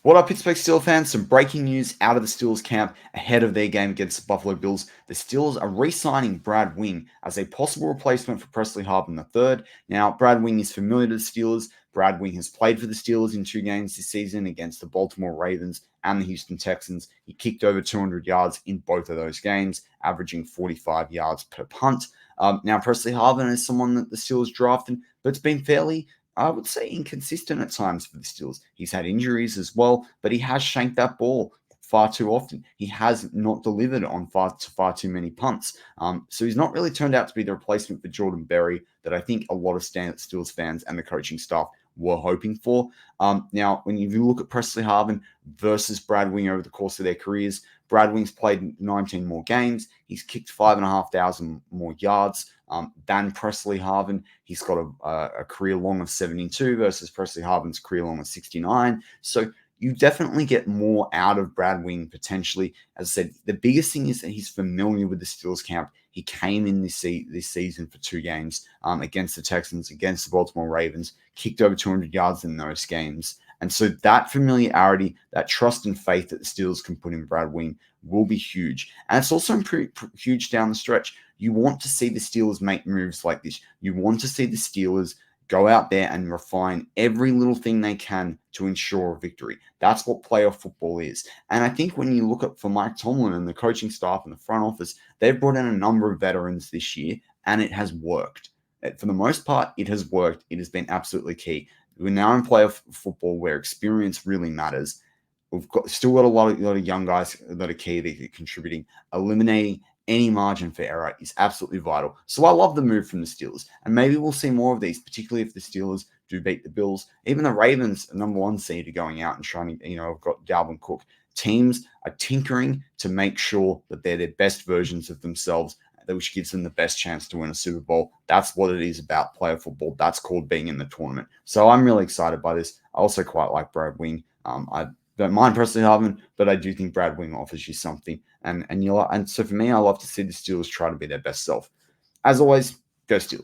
What up, Pittsburgh Steelers fans? Some breaking news out of the Steelers camp ahead of their game against the Buffalo Bills. The Steelers are re-signing Brad Wing as a possible replacement for Presley Harvin III. Now, Brad Wing is familiar to the Steelers. Brad Wing has played for the Steelers in 2 games this season against the Baltimore Ravens and the Houston Texans. He kicked over 200 yards in both of those games, averaging 45 yards per punt. Now, Presley Harvin is someone that the Steelers drafted, but it's been fairly I would say inconsistent at times for the Steelers. He's had injuries as well, but he has shanked that ball far too often. He has not delivered on far too many punts. So he's not really turned out to be the replacement for Jordan Berry that I think a lot of Steelers fans and the coaching staff were hoping for. Now, when you look at Presley Harvin versus Brad Wing over the course of their careers, Brad Wing's played 19 more games. He's kicked 5,500 more yards than Presley Harvin. He's got a career long of 72 versus Presley Harvin's career long of 69. So you definitely get more out of Brad Wing potentially. As I said, the biggest thing is that he's familiar with the Steelers camp. He came in this season for 2 games against the Texans, against the Baltimore Ravens, kicked over 200 yards in those games. And so that familiarity, that trust and faith that the Steelers can put in Brad Wing will be huge. And it's also pretty huge down the stretch. You want to see the Steelers make moves like this. You want to see the Steelers go out there and refine every little thing they can to ensure a victory. That's what playoff football is. And I think when you look at for Mike Tomlin and the coaching staff and the front office, they've brought in a number of veterans this year, and it has worked. For the most part, it has worked. It has been absolutely key. We're now in playoff football where experience really matters. We've still got a lot of young guys that are key that are contributing. Eliminating any margin for error is absolutely vital. So I love the move from the Steelers. And maybe we'll see more of these, particularly if the Steelers do beat the Bills. Even the Ravens, number 1 seed, are going out and trying to, have got Dalvin Cook. Teams are tinkering to make sure that they're their best versions of themselves, which gives them the best chance to win a Super Bowl. That's what it is about player football. That's called being in the tournament. So I'm really excited by this. I also quite like Brad Wing. I don't mind Presley Harvin, but I do think Brad Wing offers you something. And so for me, I love to see the Steelers try to be their best self. As always, go Steelers.